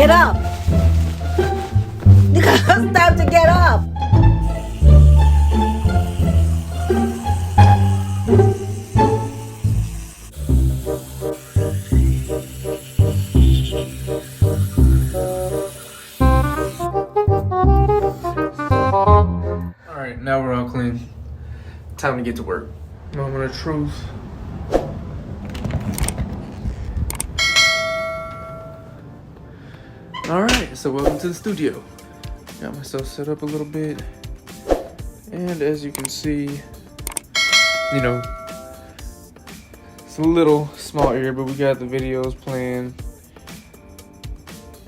Get up. It's time to get up. Alright, now we're all clean. Time to get to work. Moment of truth. Alright, so welcome to the studio. Got myself set up a little bit. And as you can see, you know, it's a little small area, but we got the videos playing.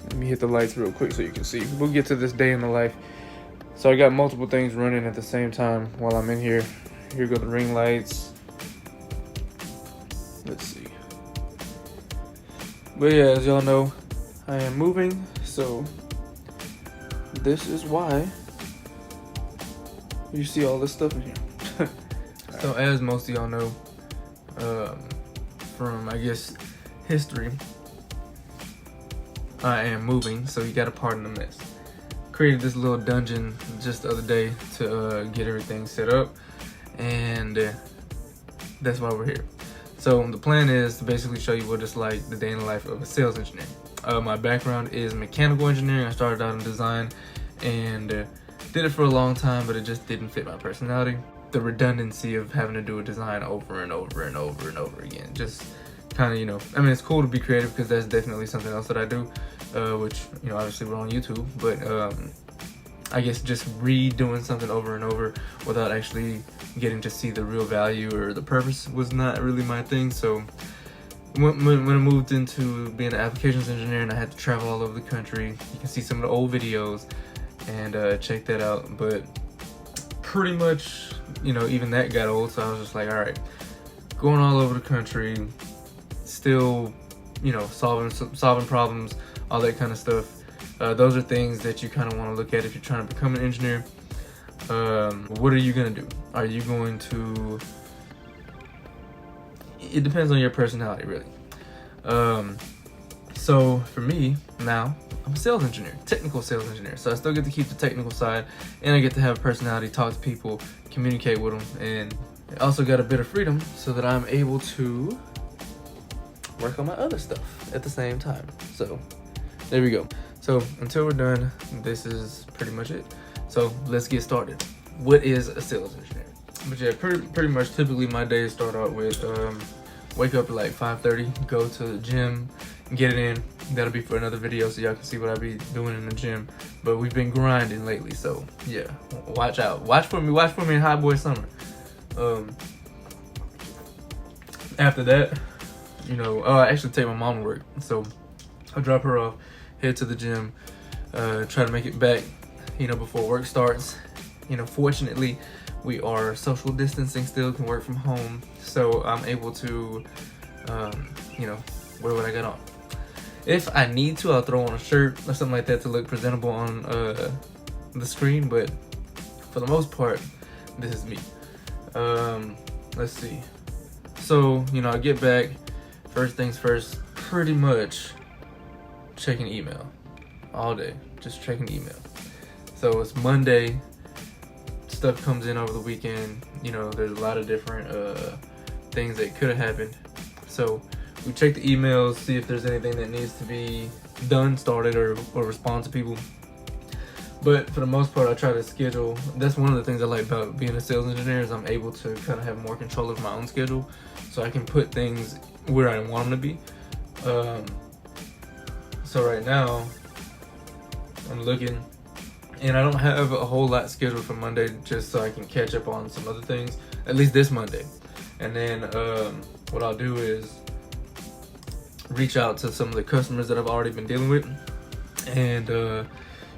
Let me hit the lights real quick so you can see. We'll get to this day in the life. So I got multiple things running at the same time while I'm in here. Here go the ring lights. Let's see. But yeah, as y'all know, I am moving, so this is why you see all this stuff in here. So as most of y'all know, from I guess history, I am moving, so you gotta pardon the mess. Created this little dungeon just the other day to get everything set up, and that's why we're here. So the plan is to basically show you what it's like the day in the life of a sales engineer. My background is mechanical engineering. I started out in design and did it for a long time, but it just didn't fit my personality. The redundancy of having to do a design over and over and over and over again, just kind of, you know, I mean, it's cool to be creative because that's definitely something else that I do, which, you know, obviously we're on YouTube, but I guess just redoing something over and over without actually getting to see the real value or the purpose was not really my thing. So when I moved into being an applications engineer and I had to travel all over the country, you can see some of the old videos and check that out. But pretty much, you know, even that got old, so I was just like, all right, going all over the country, still, you know, solving problems, all that kind of stuff. Those are things that you kind of want to look at if you're trying to become an engineer. What are you going to do? Are you going to... It depends on your personality, really. So for me, now, I'm a sales engineer, technical sales engineer. So I still get to keep the technical side, and I get to have a personality, talk to people, communicate with them, and I also got a bit of freedom so that I'm able to work on my other stuff at the same time. So there we go. So until we're done, this is pretty much it. So let's get started. What is a sales engineer? But yeah, pretty much typically my days start out with wake up at like 5:30, go to the gym, get it in. That'll be for another video so y'all can see what I be doing in the gym. But we've been grinding lately, so yeah, watch out. Watch for me in Hot Boy Summer. After that, you know, I actually take my mom to work, so I drop her off, head to the gym, try to make it back, you know, before work starts. You know, fortunately, we are social distancing still, can work from home, so I'm able to, you know, wear what I got on. If I need to, I'll throw on a shirt or something like that to look presentable on the screen, but for the most part, this is me. Let's see. So, you know, I get back, first things first, pretty much checking email all day, just checking email. So it's Monday, stuff comes in over the weekend, you know, there's a lot of different things that could have happened. So we check the emails, see if there's anything that needs to be done, started, or respond to people. But for the most part, I try to schedule. That's one of the things I like about being a sales engineer, is I'm able to kind of have more control of my own schedule, so I can put things where I want them to be. So right now, I'm looking, and I don't have a whole lot scheduled for Monday, just so I can catch up on some other things, at least this Monday. And then what I'll do is reach out to some of the customers that I've already been dealing with, and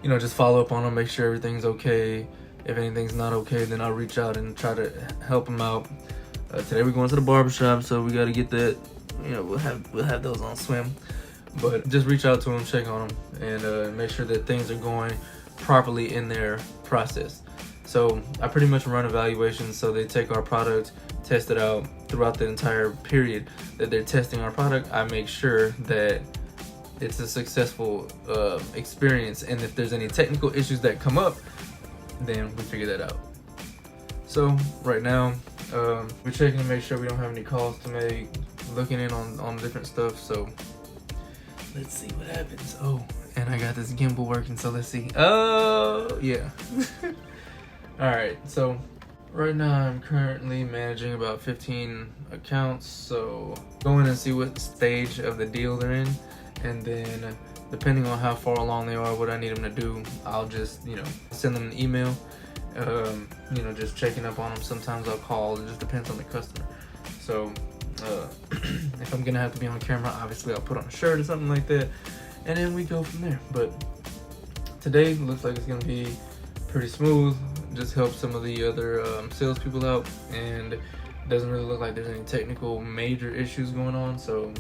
you know, just follow up on them, make sure everything's okay. If anything's not okay, then I'll reach out and try to help them out. Today we're going to the barbershop, so we got to get that, you know, we'll have those on swim. But just reach out to them, check on them, and make sure that things are going properly in their process. So I pretty much run evaluations, so they take our product, test it out throughout the entire period that they're testing our product. I make sure that it's a successful experience. And if there's any technical issues that come up, then we figure that out. So right now, we're checking to make sure we don't have any calls to make, looking in on different stuff. So let's see what happens. Oh, and I got this gimbal working, so let's see. Oh, yeah. All right, so right now I'm currently managing about 15 accounts. So go in and see what stage of the deal they're in, and then depending on how far along they are, what I need them to do, I'll just, send them an email. Just checking up on them. Sometimes I'll call. It just depends on the customer. So if I'm gonna have to be on camera, obviously I'll put on a shirt or something like that, and then we go from there. But today looks like it's gonna be pretty smooth. Just help some of the other salespeople out, and it doesn't really look like there's any technical major issues going on. So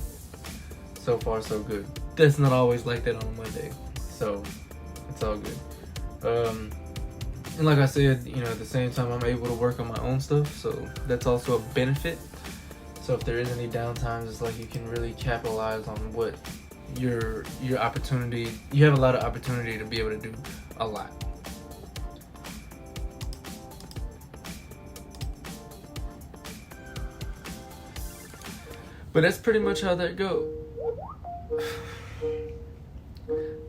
far so good. That's not always like that on a Monday, so it's all good. And like I said, at the same time, I'm able to work on my own stuff, so that's also a benefit. So if there is any downtimes, it's like you can really capitalize on what your opportunity. You have a lot of opportunity to be able to do a lot. But that's pretty much how that goes.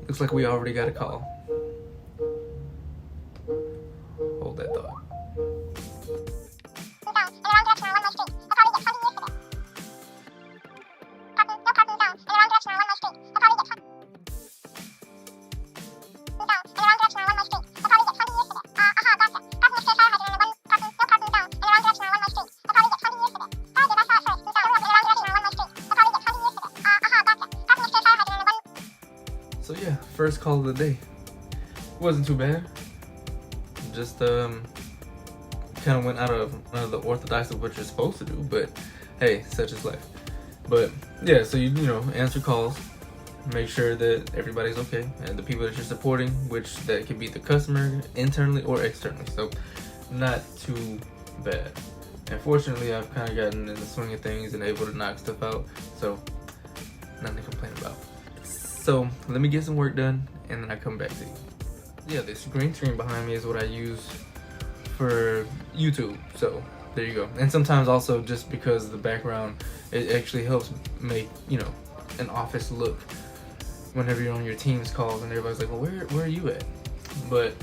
Looks like we already got a call. Hold that thought. So yeah, first call of the day. Wasn't too bad. Just kind of went out of the orthodox of what you're supposed to do, but hey, such is life. But yeah, so you answer calls, make sure that everybody's okay, and the people that you're supporting, which that could be the customer internally or externally. So not too bad. And fortunately, I've kind of gotten in the swing of things and able to knock stuff out, so nothing to complain about. So let me get some work done, and then I come back to you. Yeah, this green screen behind me is what I use for YouTube. So there you go. And sometimes also just because the background, it actually helps make, an office look whenever you're on your Teams calls and everybody's like, well, where are you at? But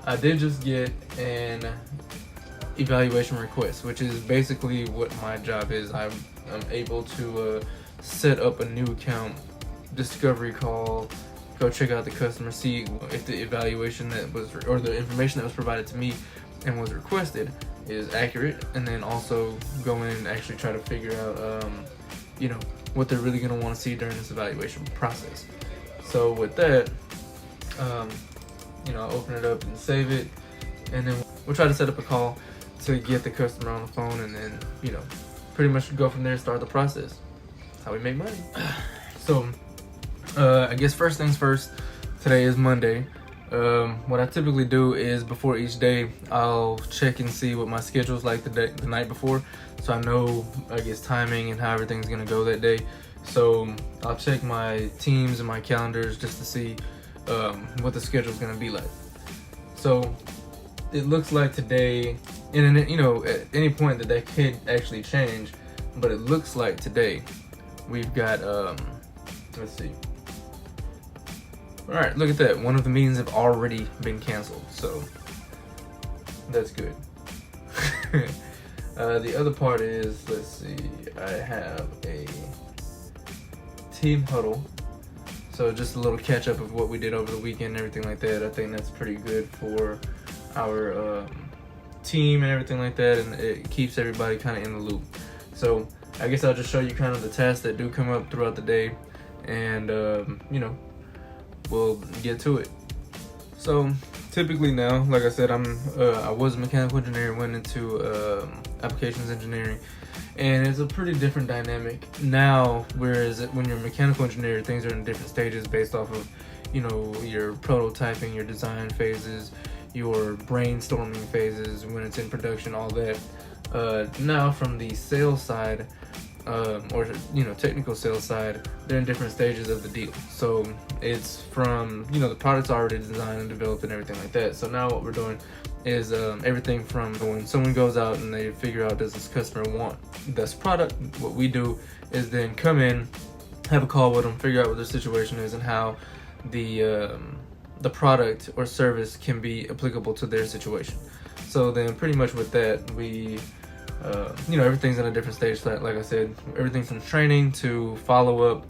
I did just get an evaluation request, which is basically what my job is. I'm able to set up a new account, discovery call, go check out the customer, see if the evaluation that was, or the information that was provided to me and was requested is accurate, and then also go in and actually try to figure out, what they're really going to want to see during this evaluation process. So with that, I'll open it up and save it, and then we'll try to set up a call to get the customer on the phone, and then, pretty much go from there and start the process. That's how we make money. So, I guess first things first, today is Monday. What I typically do is before each day, I'll check and see what my schedule's like the night before, so I know, I guess, timing and how everything's gonna go that day. So I'll check my Teams and my calendars just to see what the schedule's gonna be like. So it looks like today, and at any point that could actually change, but it looks like today we've got, let's see. All right, look at that. One of the meetings have already been canceled, so that's good. The other part is, let's see, I have a team huddle. So just a little catch up of what we did over the weekend and everything like that. I think that's pretty good for our team and everything like that, and it keeps everybody kind of in the loop. So I guess I'll just show you kind of the tasks that do come up throughout the day, and we'll get to it. So typically now, like I said, I was a mechanical engineer, went into applications engineering, and it's a pretty different dynamic now. Whereas when you're a mechanical engineer, things are in different stages based off of your prototyping, your design phases, your brainstorming phases, when it's in production, all that. Now from the sales side, or technical sales side, they're in different stages of the deal. So it's from the product's already designed and developed and everything like that. So now what we're doing is everything from when someone goes out and they figure out, does this customer want this product, what we do is then come in, have a call with them, figure out what their situation is and how the product or service can be applicable to their situation. So then pretty much with that, we everything's in a different stage. Like I said, everything from training to follow-up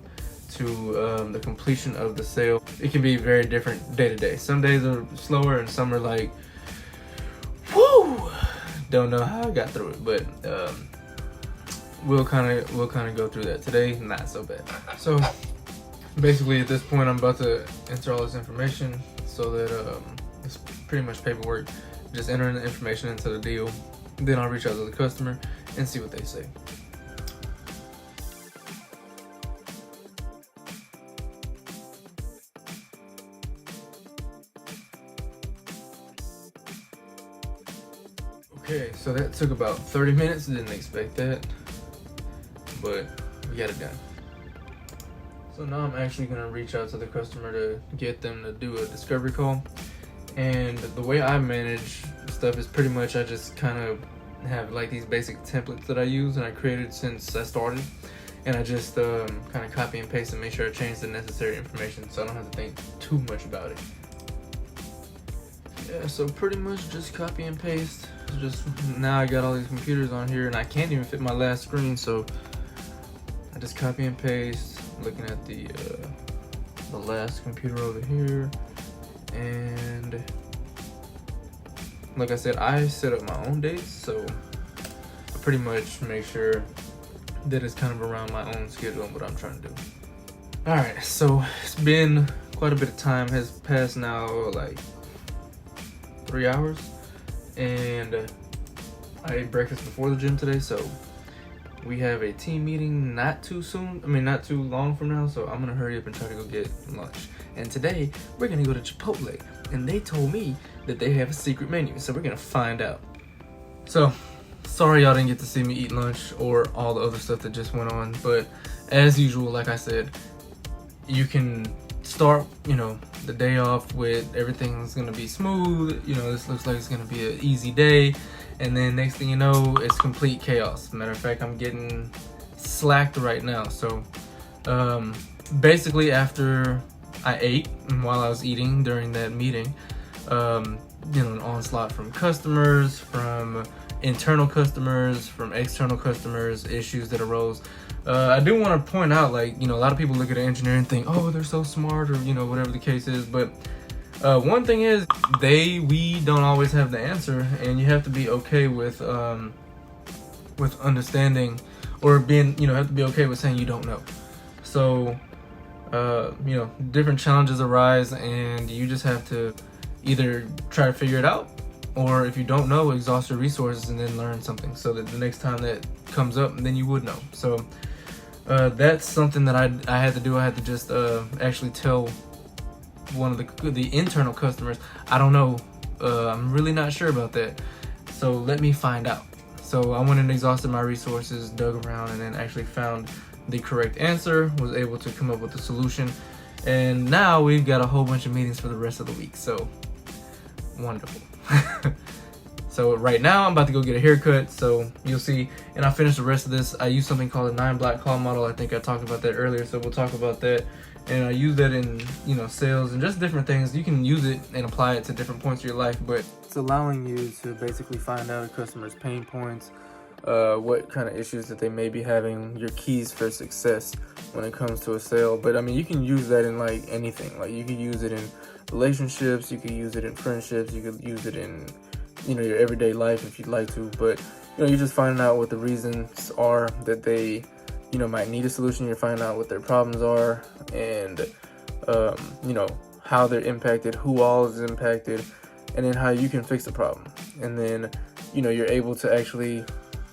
to the completion of the sale. It can be very different day to day. Some days are slower and some are like, whoo! Don't know how I got through it, but we'll kind of go through that today. Not so bad. So basically at this point, I'm about to enter all this information so that it's pretty much paperwork. Just entering the information into the deal. Then I'll reach out to the customer and see what they say. Okay, so that took about 30 minutes. Didn't expect that, but we got it done. So now I'm actually gonna reach out to the customer to get them to do a discovery call. And the way I manage stuff is pretty much I just kind of have like these basic templates that I use and I created since I started, and I just kind of copy and paste and make sure I change the necessary information so I don't have to think too much about it. Yeah, so pretty much just copy and paste. Just now I got all these computers on here and I can't even fit my last screen, so I just copy and paste. Looking at the last computer over here. And like I said, I set up my own dates, so I pretty much make sure that it's kind of around my own schedule and what I'm trying to do. Alright, so it's been quite a bit of time has passed now, like 3 hours, and I ate breakfast before the gym today, so we have a team meeting not too long from now, so I'm gonna hurry up and try to go get lunch. And today we're gonna go to Chipotle, and they told me that they have a secret menu, so we're gonna find out. So sorry y'all didn't get to see me eat lunch or all the other stuff that just went on, but as usual, like I said, you can start the day off with everything's gonna be smooth. This looks like it's gonna be an easy day, and then next thing you know, it's complete chaos. Matter of fact, I'm getting slacked right now. So basically after I ate and while I was eating during that meeting, an onslaught from customers, from internal customers, from external customers, issues that arose. I do want to point out, a lot of people look at an engineer and think, oh, they're so smart, or whatever the case is, but one thing is we don't always have the answer, and you have to be okay with understanding, or being have to be okay with saying you don't know. So different challenges arise, and you just have to either try to figure it out, or if you don't know, exhaust your resources and then learn something so that the next time that comes up, then you would know. So that's something that I had to do. I had to just actually tell one of the internal customers, I don't know, I'm really not sure about that, so let me find out. So I went and exhausted my resources, dug around, and then actually found the correct answer, was able to come up with a solution, and now we've got a whole bunch of meetings for the rest of the week. So wonderful. So right now I'm about to go get a haircut, so you'll see, and I'll finish the rest of this. I use something called a 9-block call model. I think I talked about that earlier, so we'll talk about that. And I use that in sales and just different things. You can use it and apply it to different points of your life, but it's allowing you to basically find out a customer's pain points, what kind of issues that they may be having, your keys for success when it comes to a sale. But I mean, you can use that in like anything. Like you could use it in relationships, you could use it in friendships, you could use it in your everyday life if you'd like to. But you're just finding out what the reasons are that they might need a solution. You're finding out what their problems are, and how they're impacted, who all is impacted, and then how you can fix the problem. And then you're able to actually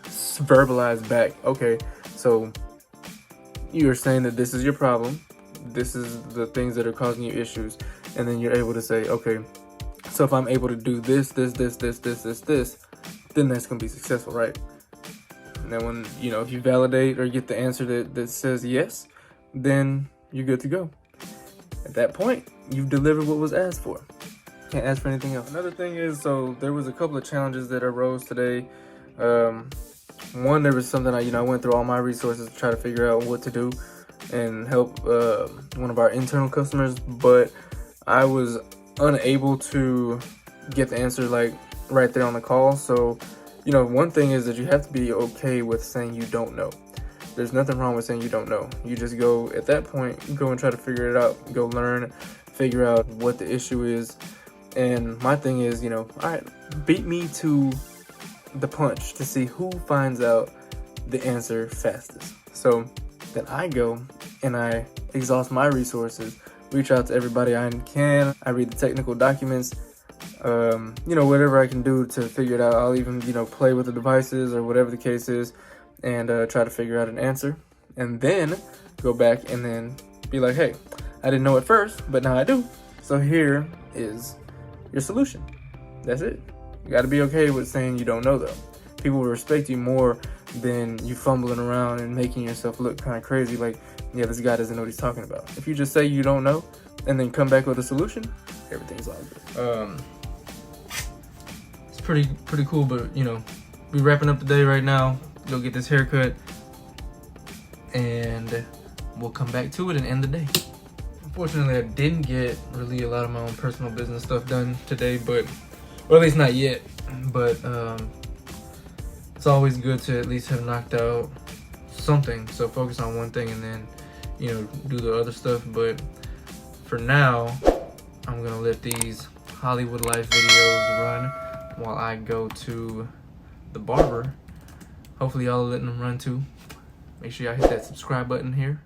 verbalize back, okay, so you're saying that this is your problem, this is the things that are causing you issues, and then you're able to say, okay, so if I'm able to do this, then that's gonna be successful, right? And then when, you know, if you validate or get the answer that says yes, then you're good to go. At that point, you've delivered what was asked for. Can't ask for anything else. Another thing is, so there was a couple of challenges that arose today. One, there was something I went through all my resources to try to figure out what to do and help one of our internal customers, but I was unable to get the answer like right there on the call. So, one thing is that you have to be okay with saying you don't know. There's nothing wrong with saying you don't know. You just go, at that point, go and try to figure it out. Go learn, figure out what the issue is. And my thing is, all right, beat me to the punch to see who finds out the answer fastest. So then I go and I exhaust my resources, reach out to everybody I can. I read the technical documents, whatever I can do to figure it out. I'll even, play with the devices or whatever the case is and try to figure out an answer. And then go back and then be like, hey, I didn't know at first, but now I do. So here is your solution. That's it. You got to be okay with saying you don't know, though. People will respect you more than you fumbling around and making yourself look kind of crazy, like, yeah, this guy doesn't know what he's talking about. If you just say you don't know and then come back with a solution, everything's all good. It's pretty cool, but we wrapping up the day right now. Go get this haircut, and we'll come back to it and end the day. Unfortunately, I didn't get really a lot of my own personal business stuff done today, or at least not yet. But it's always good to at least have knocked out something. So focus on one thing and then, do the other stuff. But for now, I'm gonna let these Hollywood Life videos run while I go to the barber. Hopefully y'all are letting them run too. Make sure y'all hit that subscribe button here.